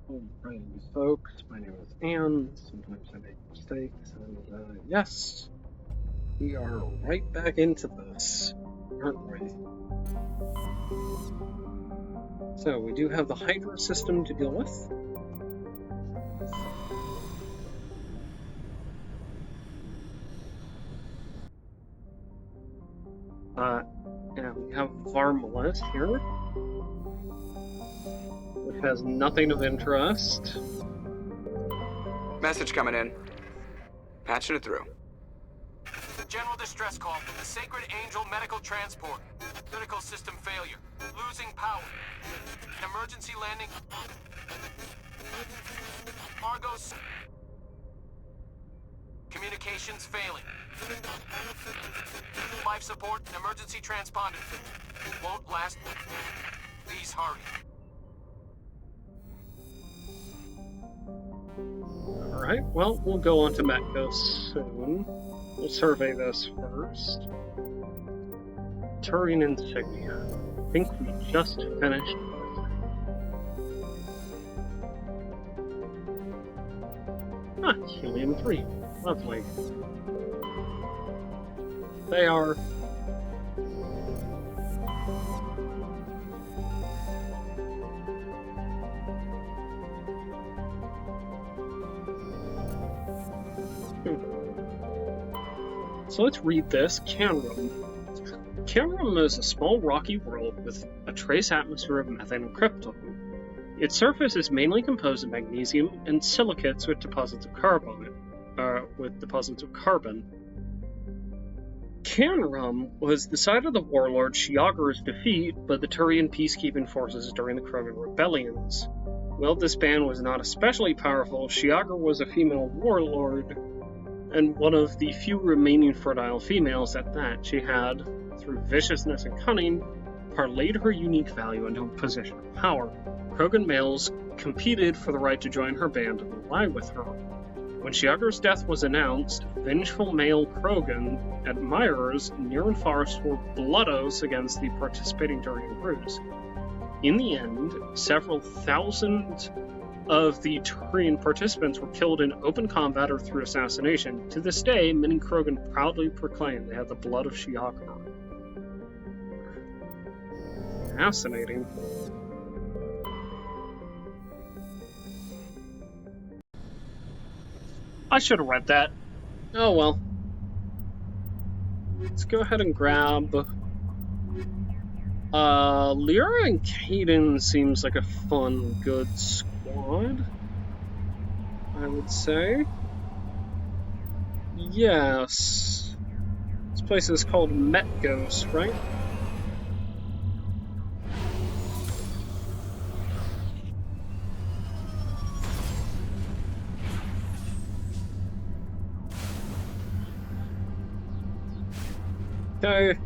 Alright, folks, my name is Anne. Sometimes I make mistakes, and yes, we are right back into this, aren't we? So, we do have the Hydra system to deal with. And we have Varmolith here, which has nothing of interest. Message coming in. Patching it through. General distress call from the Sacred Angel Medical Transport. Critical system failure. Losing power. Emergency landing. Argos. Communications failing. Life support and emergency transponder. Won't last. Please hurry. Alright, well, we'll go on to Metco soon. We'll survey this first. Turian insignia. I think we just finished. Ah, helium-3. Lovely. They are. So let's read this. Canrum. Canrum is a small rocky world with a trace atmosphere of methane and krypton. Its surface is mainly composed of magnesium and silicates with deposits of carbon. Canrum was the site of the warlord Shiagar's defeat by the Turian peacekeeping forces during the Krogan rebellions. While this band was not especially powerful, Shiagar was a female warlord, and one of the few remaining fertile females at that. She had, through viciousness and cunning, parlayed her unique value into a position of power. Krogan males competed for the right to join her band and ally with her. When Shiagar's death was announced, vengeful male Krogan admirers near and far swore blood oaths against the participating Turian crews. In the end, several thousand of the Turian participants were killed in open combat or through assassination. To this day, many Krogan proudly proclaim they had the blood of Shiagar. Fascinating. I should have read that. Oh well. Let's go ahead and grab... Lyra and Kaden seems like a fun, good squad, I would say. Yes. This place is called Metgos, right? Okay.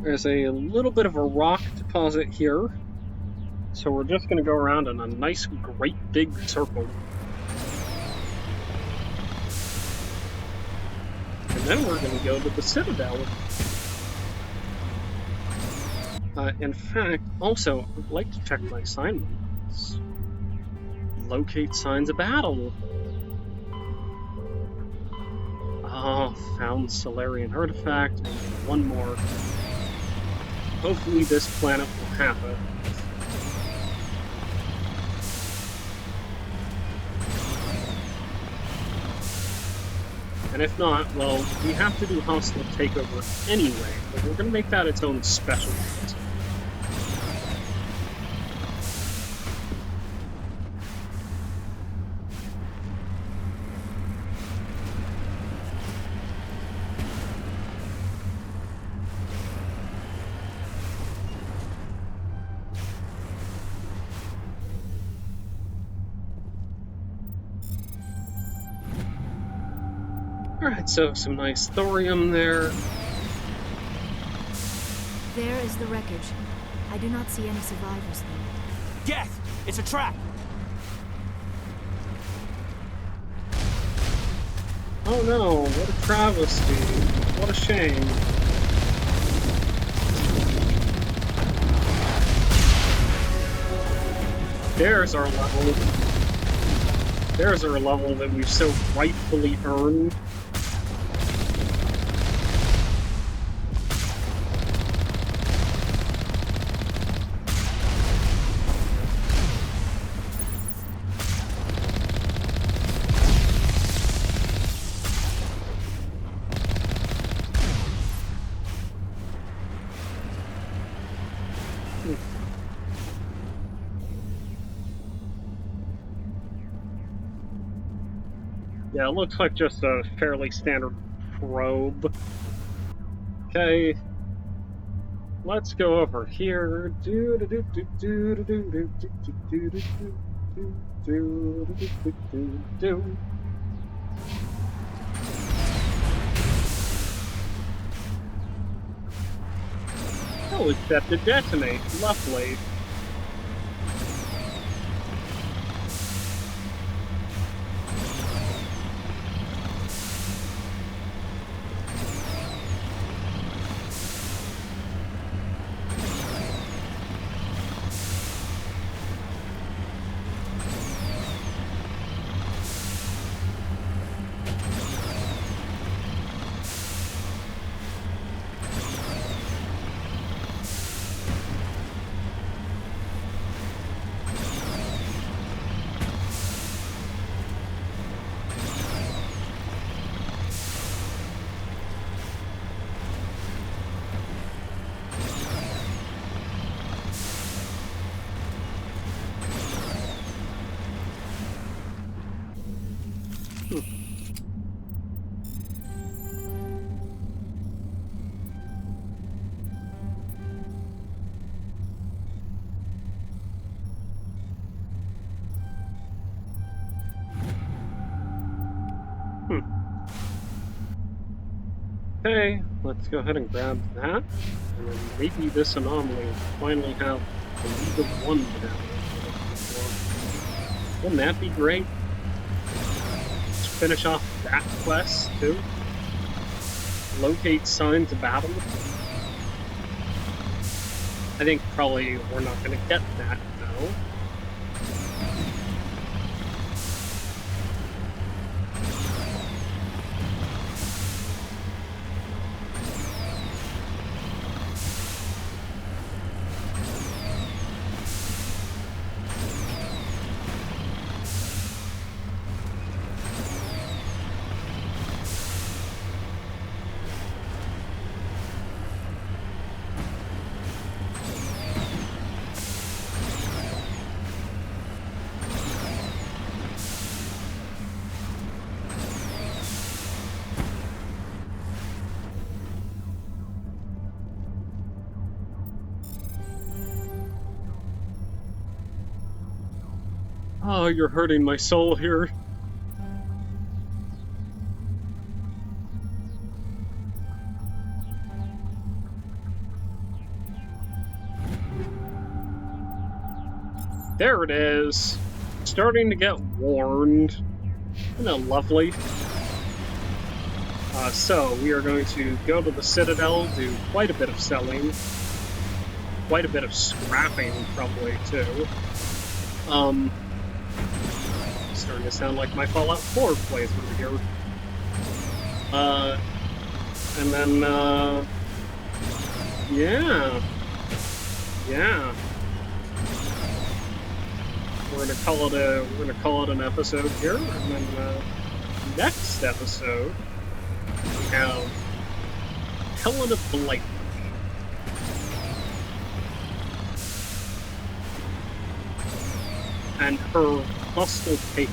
There's a little bit of a rock deposit here, so we're just going to go around in a nice, great big circle. And then we're going to go to the Citadel. In fact, also, I'd like to check my assignments. Locate signs of battle. Oh, found Solarian artifact, and one more. Hopefully this planet will happen. And if not, well, we have to do hostile takeover anyway, but we're going to make that its own special event. Alright, so some nice thorium there. There is the wreckage. I do not see any survivors though. Death! It's a trap! Oh no, what a travesty. What a shame. There's our level. There's our level that we've so rightfully earned. Yeah, it looks like just a fairly standard probe. Okay, let's go over here. Oh, it's set to detonate. Lovely. Okay, let's go ahead and grab that, and then maybe this anomaly will finally have a League of One down. Wouldn't that be great? Let's finish off that quest, too. Locate signs of battle. I think probably we're not going to get that, though. Oh, you're hurting my soul here. There it is. Starting to get warned. Isn't that lovely? So, we are going to go to the Citadel, do quite a bit of selling. Quite a bit of scrapping, probably, too. Starting to sound like my Fallout 4 playthrough here. And then, yeah. We're gonna call it an episode here, and then, next episode, we have Helena Blake. And her hostile take.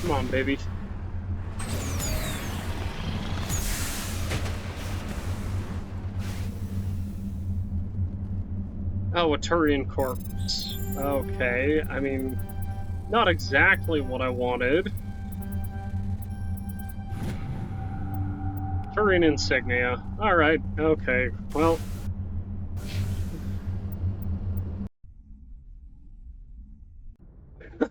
Come on, baby. Oh, a Turian corpse. Okay, I mean, not exactly what I wanted. Turian insignia. Alright, okay. Well.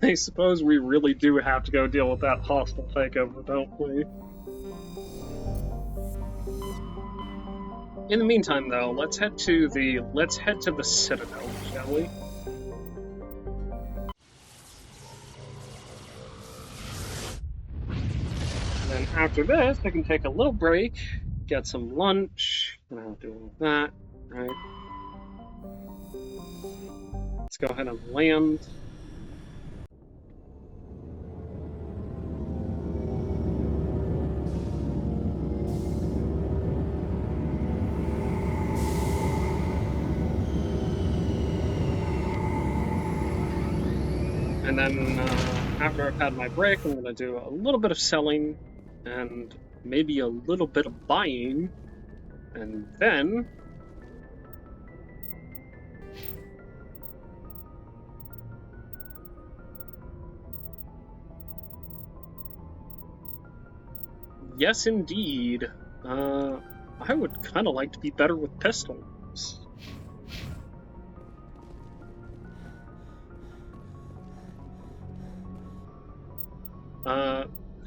I suppose we really do have to go deal with that hostile takeover, don't we? In the meantime, though, let's head to the Citadel, shall we? And then after this, I can take a little break, get some lunch, and I'll do all that, right? Let's go ahead and land. And then after I've had my break, I'm going to do a little bit of selling and maybe a little bit of buying. And then yes, indeed, I would kind of like to be better with pistols.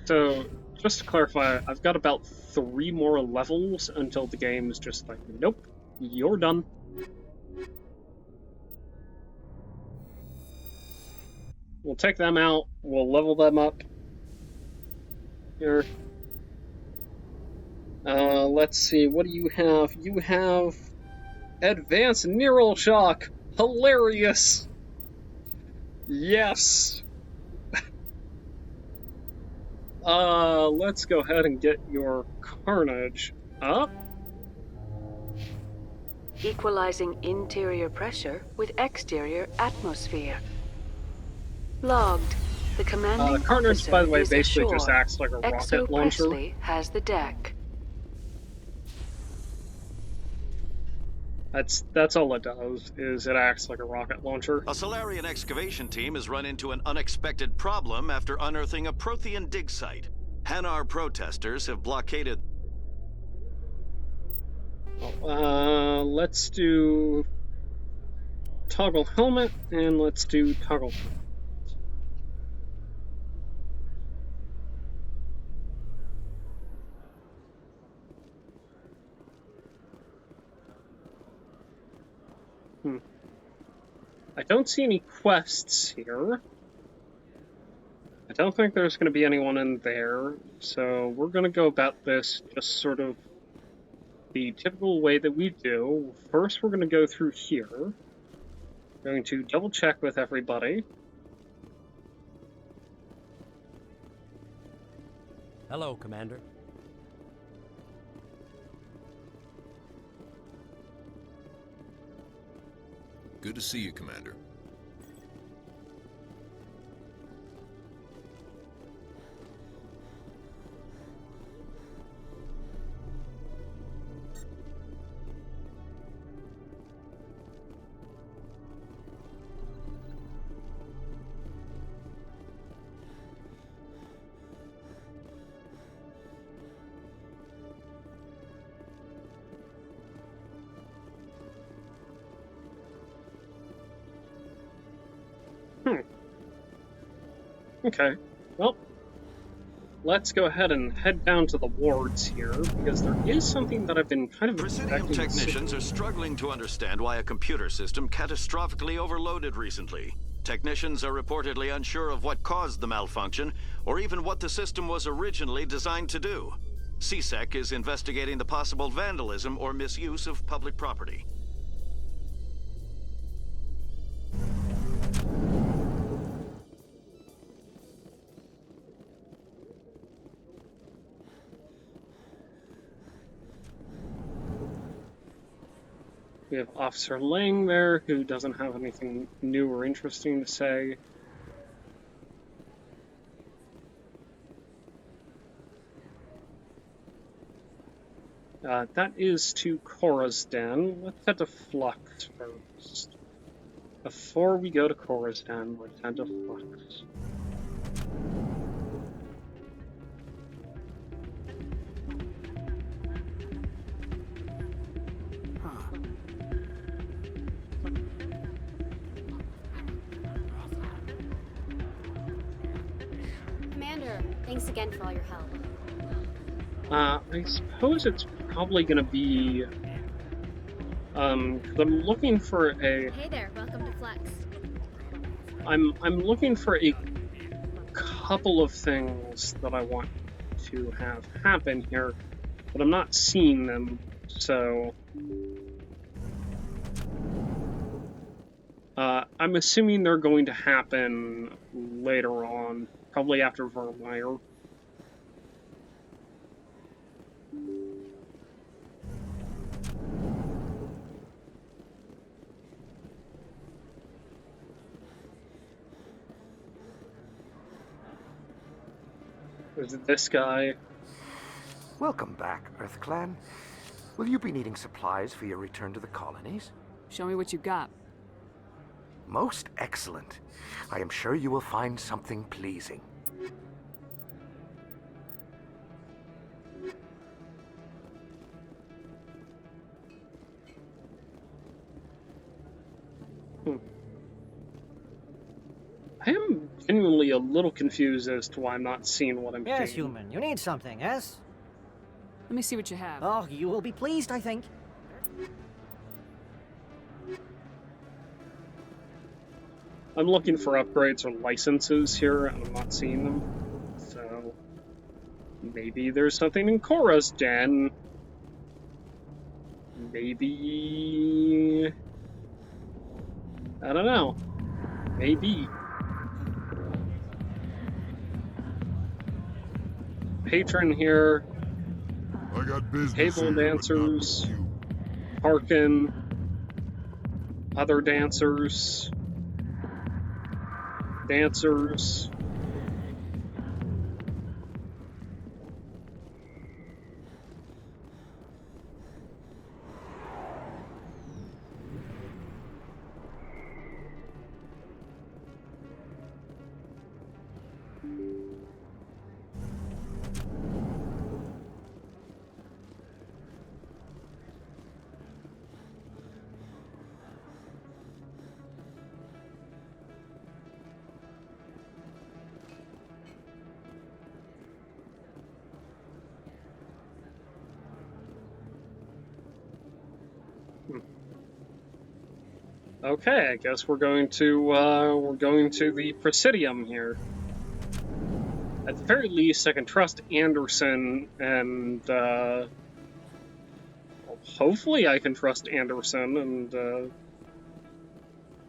So, just to clarify, I've got about 3 more levels until the game's just like, nope, you're done. We'll take them out, we'll level them up. Here. Let's see, what do you have? You have Advanced Neural Shock! Hilarious! Yes! Let's go ahead and get your Carnage up. Equalizing interior pressure with exterior atmosphere. Logged. The commanding Carnage, officer by the way, is basically ashore. just acts like a Exo rocket launcher. Presley has the deck. That's all it does, is it acts like a rocket launcher. A Solarian excavation team has run into an unexpected problem after unearthing a Prothean dig site. Hanar protesters have blockaded... Let's do toggle helmet, and let's do toggle helmet. I don't see any quests here. I don't think there's going to be anyone in there, so we're going to go about this just sort of the typical way that we do. First, we're going to go through here. Going to double check with everybody. Hello, Commander. Good to see you, Commander. Okay, well, let's go ahead and head down to the wards here, because there is something that I've been kind of Presidium expecting. technicians are struggling to understand why a computer system catastrophically overloaded recently. Technicians are reportedly unsure of what caused the malfunction, or even what the system was originally designed to do. CSEC is investigating the possible vandalism or misuse of public property. We have Officer Lang there, who doesn't have anything new or interesting to say. That is to Korra's Den. Let's head to Flux first. Before we go to Korra's Den, let's head to Flux. Thanks again for all your help. I suppose it's probably gonna be, 'cause I'm looking for a... Hey there, welcome to Flex. I'm looking for a couple of things that I want to have happen here, but I'm not seeing them, so... I'm assuming they're going to happen later on, probably after Vermeer. Is it this guy? Welcome back, EarthClan. Will you be needing supplies for your return to the colonies? Show me what you got. Most excellent. I am sure you will find something pleasing. I am genuinely a little confused as to why I'm not seeing what I'm seeing. Yes, human. You need something, yes? Let me see what you have. Oh, you will be pleased, I think. I'm looking for upgrades or licenses here, and I'm not seeing them. So, maybe there's something in Korra's den. Maybe... I don't know. Maybe. Patron here. I got business Table here, dancers. but not with you. Parkin. Other dancers. Dancers. Okay, I guess we're going to the Presidium here. At the very least, I can trust Anderson, and well, hopefully I can trust Anderson and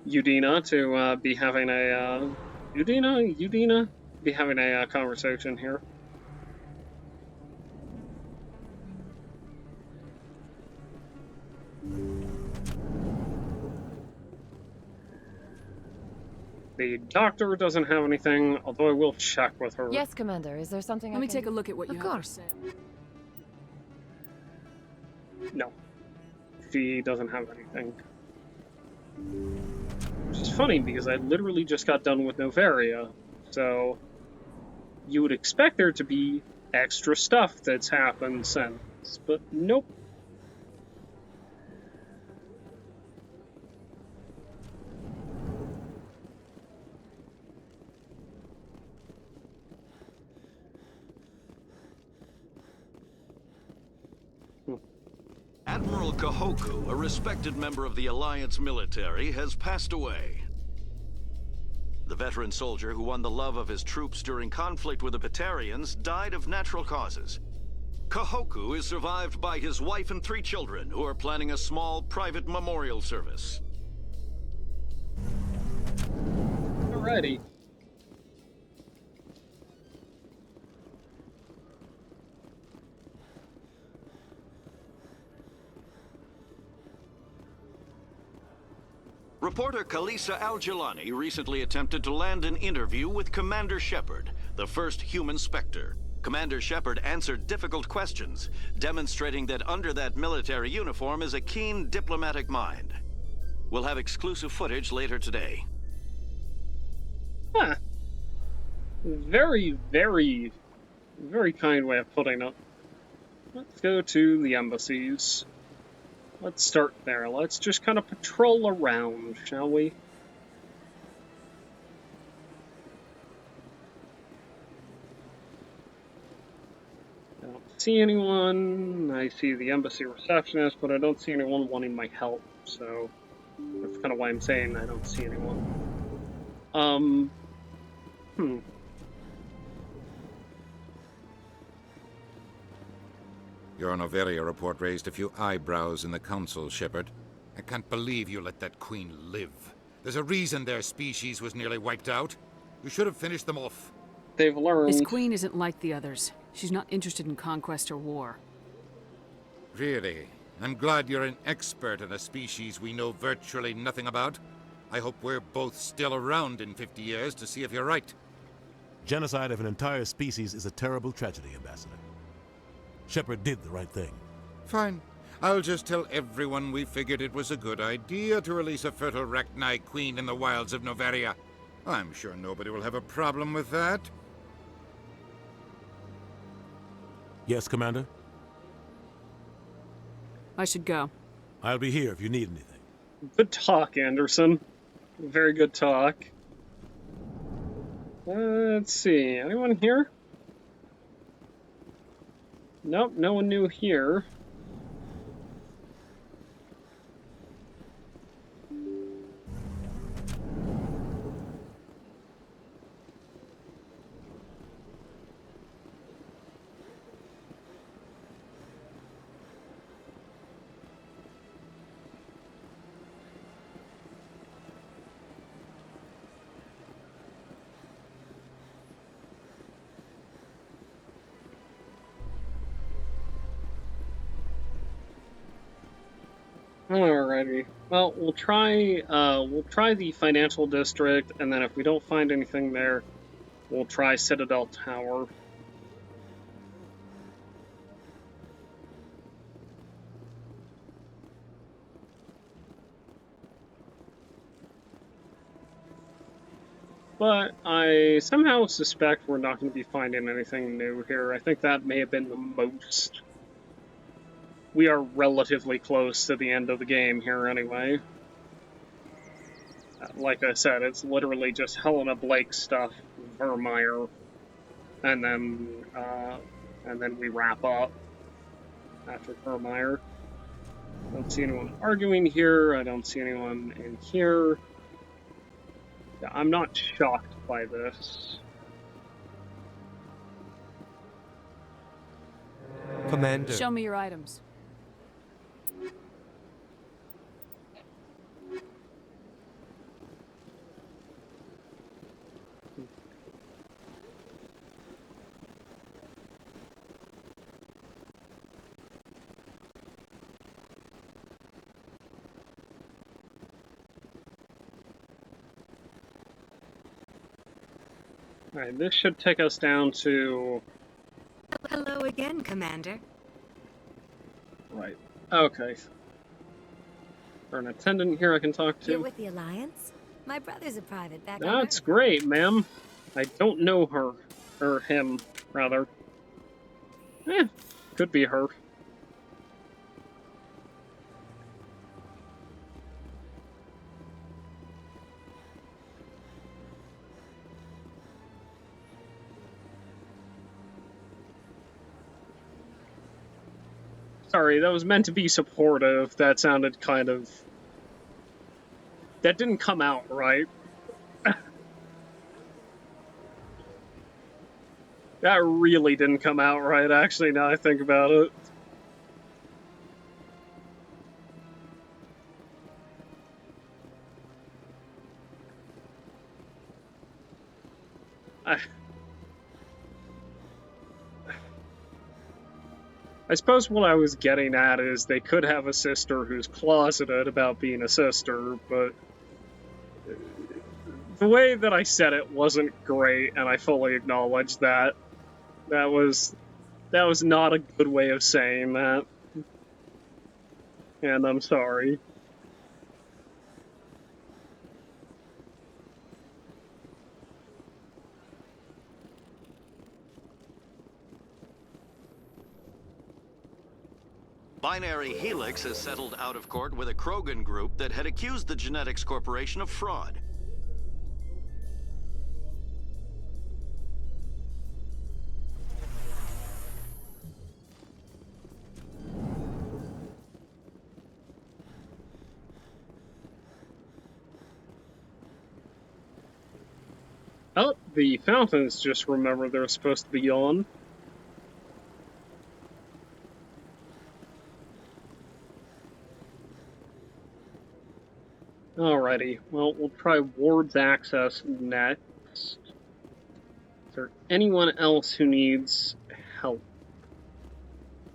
Udina to be having a Udina be having a conversation here. The doctor doesn't have anything, although I will check with her. Yes, Commander. Is there something Let me take a look at what you have. Of course. No. She doesn't have anything. Which is funny, because I literally just got done with Novaria, so... You would expect there to be extra stuff that's happened since, but nope. Admiral Kahoku, a respected member of the Alliance military, has passed away. The veteran soldier who won the love of his troops during conflict with the Batarians died of natural causes. Kahoku is survived by his wife and 3 children, who are planning a small private memorial service. Alrighty. Reporter Kalisa Al-Jalani recently attempted to land an interview with Commander Shepard, the first human Spectre. Commander Shepard answered difficult questions, demonstrating that under that military uniform is a keen diplomatic mind. We'll have exclusive footage later today. Huh. Very, very, very kind way of putting it. Let's go to the embassies. Let's start there. Let's just kind of patrol around, shall we? see anyone. I see the embassy receptionist, but I don't see anyone wanting my help, so that's kind of why I'm saying I don't see anyone. Your Noveria report raised a few eyebrows in the council, Shepard. I can't believe you let that queen live. There's a reason their species was nearly wiped out. You should have finished them off. They've learned. This queen isn't like the others. She's not interested in conquest or war. Really? I'm glad you're an expert in a species we know virtually nothing about. I hope we're both still around in 50 years to see if you're right. Genocide of an entire species is a terrible tragedy, Ambassador. Shepard did the right thing. Fine. I'll just tell everyone we figured it was a good idea to release a fertile Rachni queen in the wilds of Noveria. I'm sure nobody will have a problem with that. Yes, Commander? I should go. I'll be here if you need anything. Good talk, Anderson. Very good talk. Let's see. Anyone here? Nope, no one new here. Alrighty. Well, we'll try the financial district, and then if we don't find anything there, we'll try Citadel Tower. But I somehow suspect we're not going to be finding anything new here. I think that may have been the most. We are relatively close to the end of the game here anyway. Like I said, it's literally just Helena Blake stuff, Vermeer, and then we wrap up after Vermeer. I don't see anyone arguing here. I don't see anyone in here. Yeah, I'm not shocked by this. Commander. Show me your items. Alright, this should take us down to... Hello again, Commander. Right. Okay. For an attendant here I can talk to. You're with the Alliance? My brother's a private back on That's Earth. great, ma'am. I don't know her. Or him, rather. Could be her. Sorry, that was meant to be supportive. That sounded kind of... That didn't come out right. That really didn't come out right, actually, now I think about it. I suppose what I was getting at is they could have a sister who's closeted about being a sister, but the way that I said it wasn't great, and I fully acknowledge that. That was not a good way of saying that. And I'm sorry. Binary Helix has settled out of court with a Krogan group that had accused the Genetics Corporation of fraud. Oh, the fountains just remembered they're supposed to be on. Alrighty, well, we'll try Ward's access next. Is there anyone else who needs help?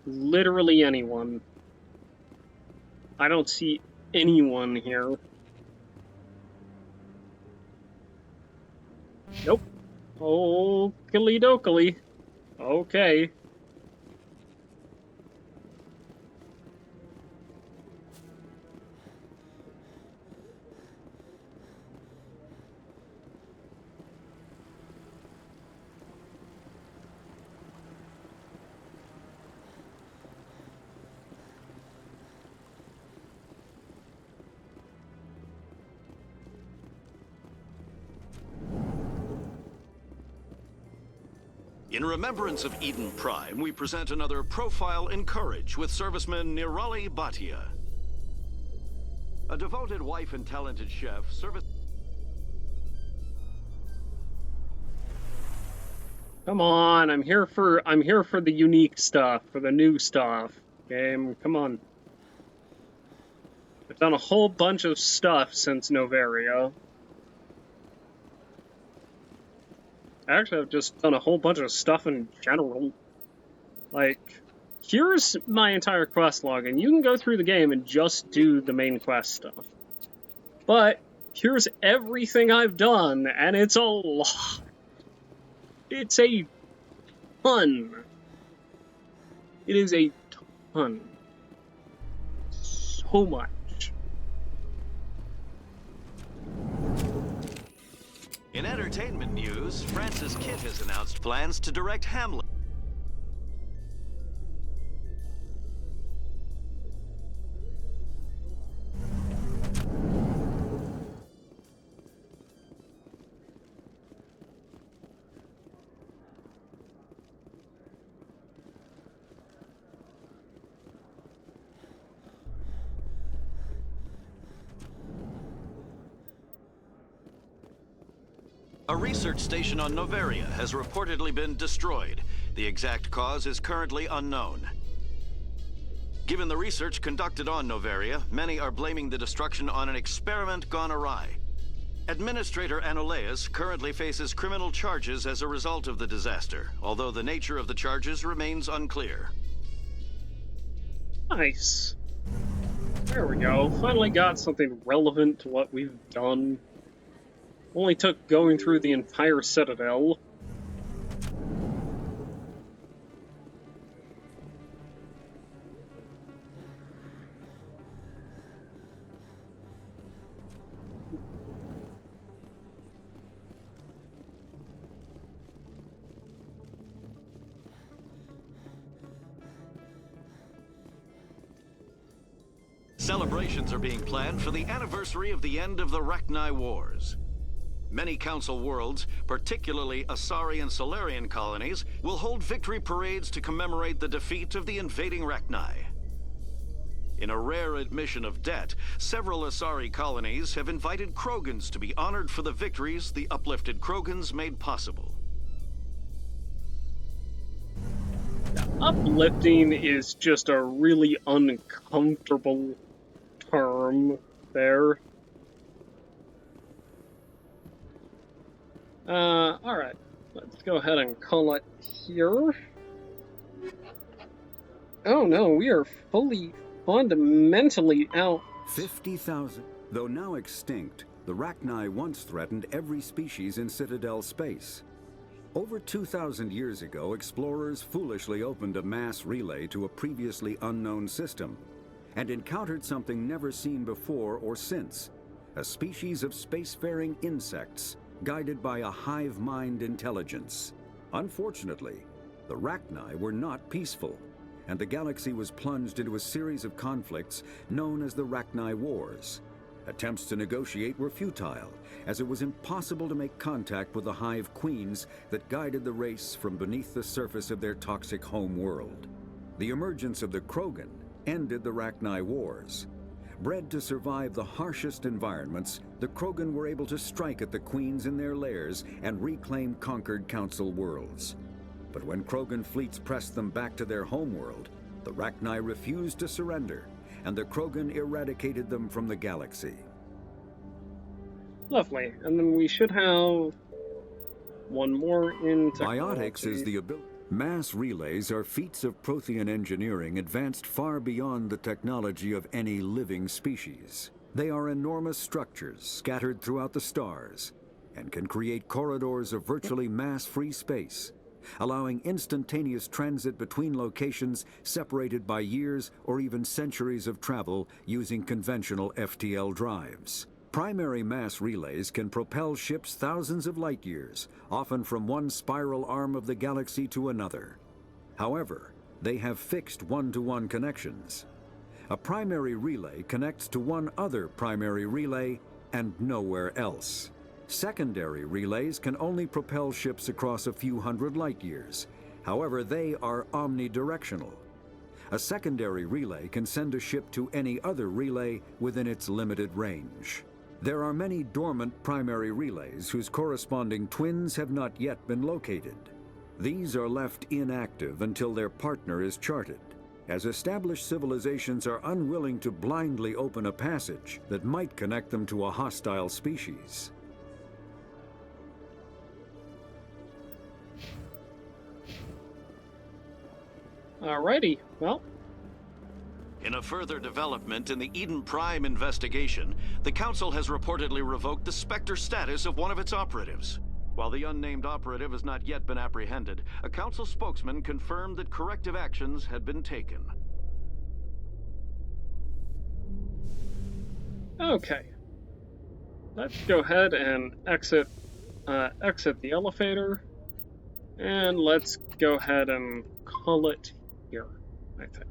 Literally anyone. I don't see anyone here. Nope. Okey dokey. Okay. In remembrance of Eden Prime, we present another profile in courage with serviceman Nirali Bhatia. A devoted wife and talented chef, Come on, I'm here for the unique stuff, for the new stuff. Game, come on. I've done a whole bunch of stuff since Noveria. Actually, I've just done a whole bunch of stuff in general. Like, here's my entire quest log, and you can go through the game and just do the main quest stuff. But, here's everything I've done, and it's a lot. It's a ton. It is a ton. So much. In entertainment news, Francis Kidd has announced plans to direct Hamlet. A research station on Noveria has reportedly been destroyed. The exact cause is currently unknown. Given the research conducted on Noveria, many are blaming the destruction on an experiment gone awry. Administrator Anoleus currently faces criminal charges as a result of the disaster, although the nature of the charges remains unclear. Nice. There we go. Finally got something relevant to what we've done. Only took going through the entire Citadel. Celebrations are being planned for the anniversary of the end of the Rachni Wars. Many Council worlds, particularly Asari and Solarian colonies, will hold victory parades to commemorate the defeat of the invading Rachni. In a rare admission of debt, several Asari colonies have invited Krogans to be honored for the victories the uplifted Krogans made possible. Uplifting is just a really uncomfortable term there. Alright. Let's go ahead and call it here. Oh no, we are fully, fundamentally out. 50,000. Though now extinct, the Rachni once threatened every species in Citadel space. Over 2,000 years ago, explorers foolishly opened a mass relay to a previously unknown system and encountered something never seen before or since, a species of spacefaring insects guided by a hive mind intelligence. Unfortunately, the Rachni were not peaceful, and the galaxy was plunged into a series of conflicts known as the Rachni Wars. Attempts to negotiate were futile, as it was impossible to make contact with the hive queens that guided the race from beneath the surface of their toxic home world. The emergence of the Krogan ended the Rachni Wars, Bred to survive the harshest environments, the Krogan were able to strike at the queens in their lairs and reclaim conquered Council worlds. But when Krogan fleets pressed them back to their homeworld, the Rachni refused to surrender, and the Krogan eradicated them from the galaxy. Lovely. And then we should have one more in technology. Biotics is the ability. Mass relays are feats of Prothean engineering advanced far beyond the technology of any living species. They are enormous structures scattered throughout the stars and can create corridors of virtually mass-free space, allowing instantaneous transit between locations separated by years or even centuries of travel using conventional FTL drives. Primary mass relays can propel ships thousands of light years, often from one spiral arm of the galaxy to another. However, they have fixed one-to-one connections. A primary relay connects to one other primary relay and nowhere else. Secondary relays can only propel ships across a few hundred light years. However, they are omnidirectional. A secondary relay can send a ship to any other relay within its limited range. There are many dormant primary relays whose corresponding twins have not yet been located. These are left inactive until their partner is charted, as established civilizations are unwilling to blindly open a passage that might connect them to a hostile species. Alrighty, well. In a further development in the Eden Prime investigation, the Council has reportedly revoked the Spectre status of one of its operatives. While the unnamed operative has not yet been apprehended, a Council spokesman confirmed that corrective actions had been taken. Okay. Let's go ahead and exit the elevator. And let's go ahead and call it here, I think.